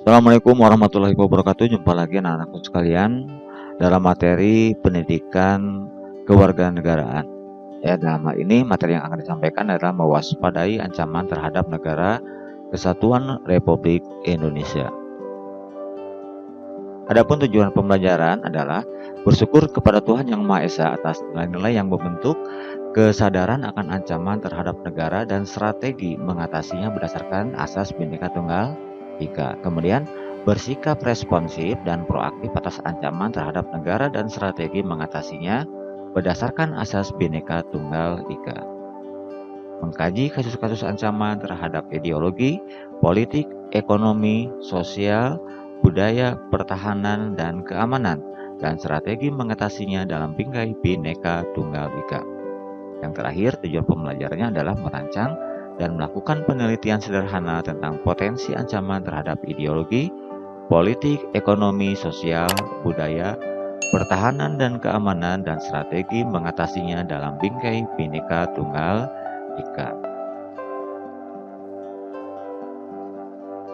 Assalamualaikum warahmatullahi wabarakatuh. Jumpa lagi anak-anakku sekalian dalam materi pendidikan kewarganegaraan. Ya, dalam hal ini materi yang akan disampaikan adalah mewaspadai ancaman terhadap negara Kesatuan Republik Indonesia. Adapun tujuan pembelajaran adalah bersyukur kepada Tuhan Yang Maha Esa atas nilai-nilai yang membentuk kesadaran akan ancaman terhadap negara dan strategi mengatasinya berdasarkan asas Bhinneka Tunggal Ika. Kemudian bersikap responsif dan proaktif atas ancaman terhadap negara dan strategi mengatasinya berdasarkan asas Bhinneka Tunggal Ika. Mengkaji kasus-kasus ancaman terhadap ideologi, politik, ekonomi, sosial, budaya, pertahanan, dan keamanan, dan strategi mengatasinya dalam bingkai Bhinneka Tunggal Ika. Yang terakhir, tujuan pembelajarannya adalah merancang dan melakukan penelitian sederhana tentang potensi ancaman terhadap ideologi, politik, ekonomi, sosial, budaya, pertahanan, dan keamanan, dan strategi mengatasinya dalam bingkai Bhinneka Tunggal Ika.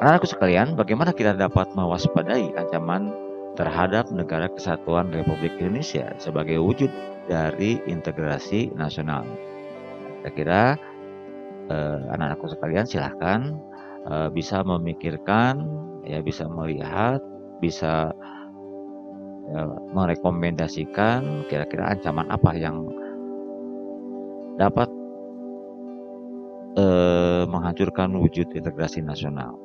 Anak-anakku sekalian, bagaimana kita dapat mewaspadai ancaman terhadap negara Kesatuan Republik Indonesia sebagai wujud dari integrasi nasional? Saya kira anak-anakku sekalian silahkan bisa memikirkan, ya, bisa melihat, bisa merekomendasikan kira-kira ancaman apa yang dapat menghancurkan wujud integrasi nasional.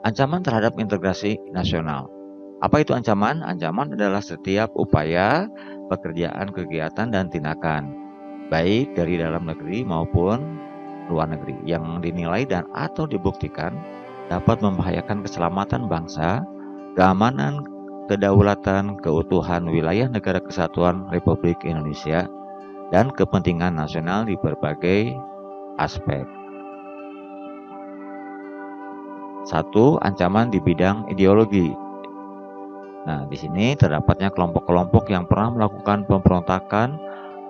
Ancaman terhadap integrasi nasional. Apa itu ancaman? Ancaman adalah setiap upaya, pekerjaan, kegiatan, dan tindakan, baik dari dalam negeri maupun luar negeri, yang dinilai dan atau dibuktikan dapat membahayakan keselamatan bangsa, keamanan, kedaulatan, keutuhan wilayah negara Kesatuan Republik Indonesia, dan kepentingan nasional di berbagai aspek. 1. Ancaman di bidang ideologi. Nah, di sini terdapatnya kelompok-kelompok yang pernah melakukan pemberontakan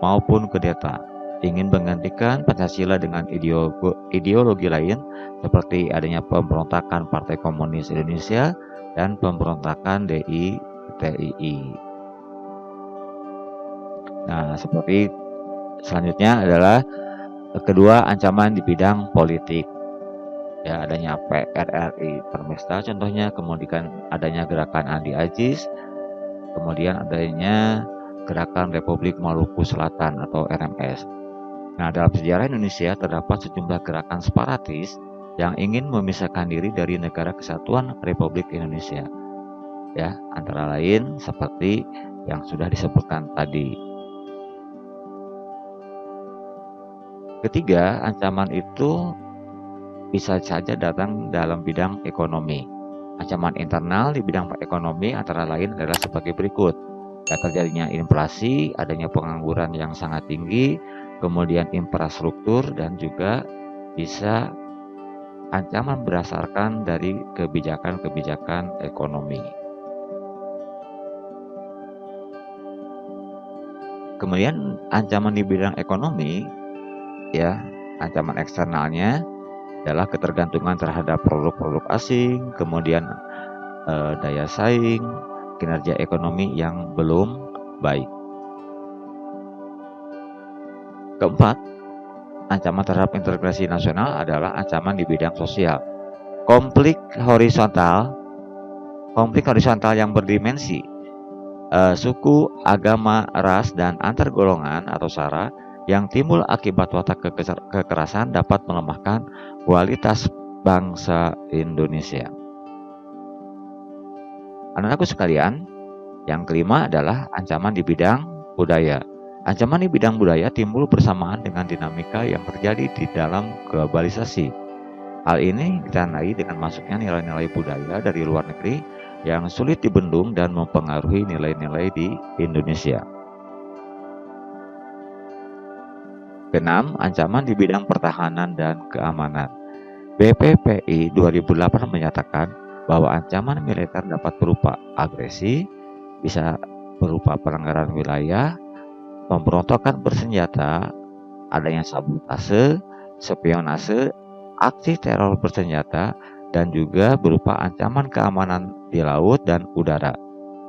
maupun kudeta, ingin menggantikan Pancasila dengan ideologi lain, seperti adanya pemberontakan Partai Komunis Indonesia dan pemberontakan DITII. Nah, seperti selanjutnya adalah kedua, ancaman di bidang politik. Ya, adanya PRRI Permesta contohnya, kemudian adanya gerakan Andi Aziz, kemudian adanya gerakan Republik Maluku Selatan atau RMS. Nah, dalam sejarah Indonesia terdapat sejumlah gerakan separatis yang ingin memisahkan diri dari negara Kesatuan Republik Indonesia. Ya, antara lain seperti yang sudah disebutkan tadi. Ketiga, ancaman itu bisa saja datang dalam bidang ekonomi. Ancaman internal di bidang ekonomi antara lain adalah sebagai berikut. Ya, terjadinya inflasi, adanya pengangguran yang sangat tinggi, kemudian infrastruktur, dan juga bisa ancaman berdasarkan dari kebijakan-kebijakan ekonomi. Kemudian ancaman di bidang ekonomi, ya, ancaman eksternalnya adalah ketergantungan terhadap produk-produk asing, kemudian daya saing, kinerja ekonomi yang belum baik. Keempat, ancaman terhadap integrasi nasional adalah ancaman di bidang sosial. Konflik horizontal yang berdimensi suku, agama, ras, dan antar golongan atau sara yang timbul akibat watak kekerasan dapat melemahkan kualitas bangsa Indonesia. Anak-anakku sekalian, yang kelima adalah ancaman di bidang budaya. Ancaman di bidang budaya timbul bersamaan dengan dinamika yang terjadi di dalam globalisasi. Hal ini ditandai dengan masuknya nilai-nilai budaya dari luar negeri yang sulit dibendung dan mempengaruhi nilai-nilai di Indonesia. Keenam, ancaman di bidang pertahanan dan keamanan. BPPI 2008 menyatakan bahwa ancaman militer dapat berupa agresi, bisa berupa pelanggaran wilayah, pemberontakan bersenjata, adanya sabotase, spionase, aksi teror bersenjata, dan juga berupa ancaman keamanan di laut dan udara,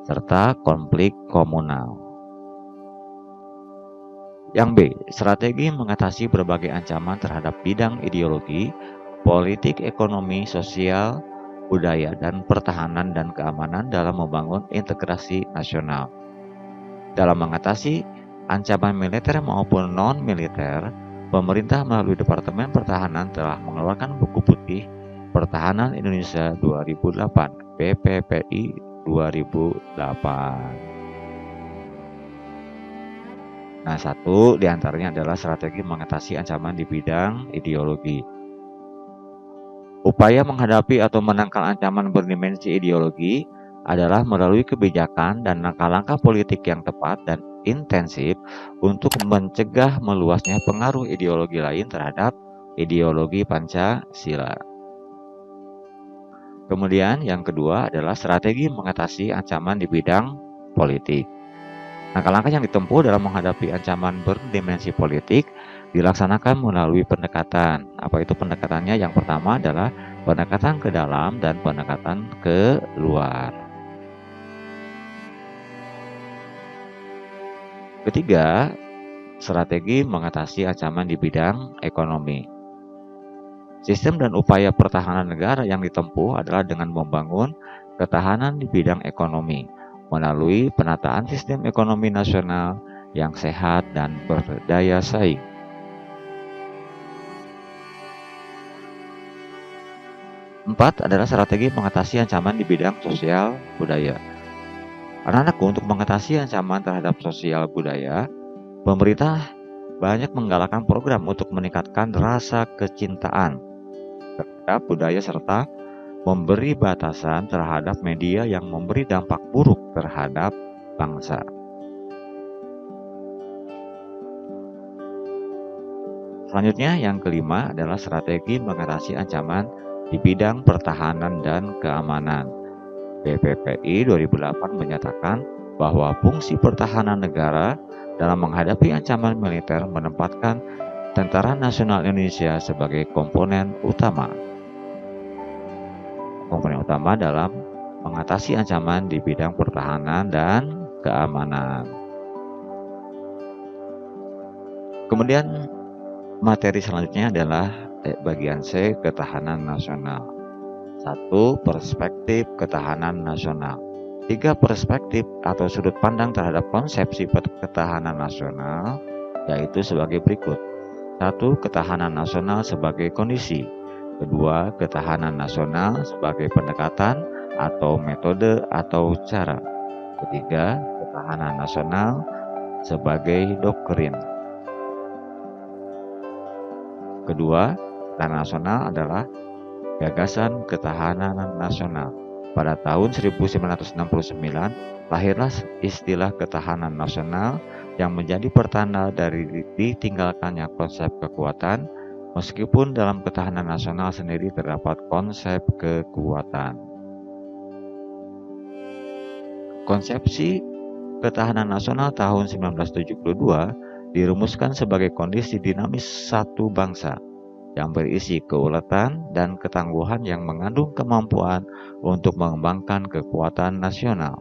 serta konflik komunal. Yang B, strategi mengatasi berbagai ancaman terhadap bidang ideologi, politik, ekonomi, sosial, budaya, dan pertahanan dan keamanan dalam membangun integrasi nasional. Dalam mengatasi ancaman militer maupun non-militer, pemerintah melalui Departemen Pertahanan telah mengeluarkan Buku Putih Pertahanan Indonesia 2008, BPPI 2008. Nah, satu diantaranya adalah strategi mengatasi ancaman di bidang ideologi. Upaya menghadapi atau menangkal ancaman berdimensi ideologi adalah melalui kebijakan dan langkah-langkah politik yang tepat dan intensif untuk mencegah meluasnya pengaruh ideologi lain terhadap ideologi Pancasila. Kemudian yang kedua adalah strategi mengatasi ancaman di bidang politik. Langkah-langkah yang ditempuh dalam menghadapi ancaman berdimensi politik dilaksanakan melalui pendekatan. Apa itu pendekatannya? Yang pertama adalah pendekatan ke dalam dan pendekatan ke luar. Ketiga, strategi mengatasi ancaman di bidang ekonomi. Sistem dan upaya pertahanan negara yang ditempuh adalah dengan membangun ketahanan di bidang ekonomi melalui penataan sistem ekonomi nasional yang sehat dan berdaya saing. Empat adalah strategi mengatasi ancaman di bidang sosial budaya. Anak-anakku, untuk mengatasi ancaman terhadap sosial budaya, pemerintah banyak menggalakkan program untuk meningkatkan rasa kecintaan terhadap budaya serta memberi batasan terhadap media yang memberi dampak buruk terhadap bangsa. Selanjutnya, yang kelima adalah strategi mengatasi ancaman di bidang pertahanan dan keamanan. BPPI 2008 menyatakan bahwa fungsi pertahanan negara dalam menghadapi ancaman militer menempatkan Tentara Nasional Indonesia sebagai komponen utama. Komponen utama dalam mengatasi ancaman di bidang pertahanan dan keamanan. Kemudian materi selanjutnya adalah bagian C, ketahanan nasional. 1. Perspektif ketahanan nasional. 3 perspektif atau sudut pandang terhadap konsepsi ketahanan nasional, yaitu sebagai berikut. 1. Ketahanan nasional sebagai kondisi. 2. Ketahanan nasional sebagai pendekatan atau metode atau cara. 3. Ketahanan nasional sebagai doktrin. Kedua, ketahanan nasional adalah gagasan ketahanan nasional. Pada tahun 1969, lahirlah istilah ketahanan nasional yang menjadi pertanda dari ditinggalkannya konsep kekuatan, meskipun dalam ketahanan nasional sendiri terdapat konsep kekuatan. Konsepsi ketahanan nasional tahun 1972 dirumuskan sebagai kondisi dinamis satu bangsa yang berisi keuletan dan ketangguhan yang mengandung kemampuan untuk mengembangkan kekuatan nasional.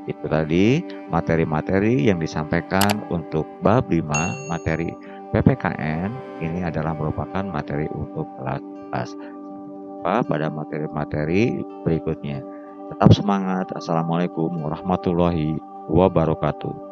Itu tadi materi-materi yang disampaikan untuk bab 5 materi PPKN. Ini adalah merupakan materi untuk kelas 11. Pada materi-materi berikutnya. Tetap semangat. Assalamualaikum warahmatullahi wabarakatuh.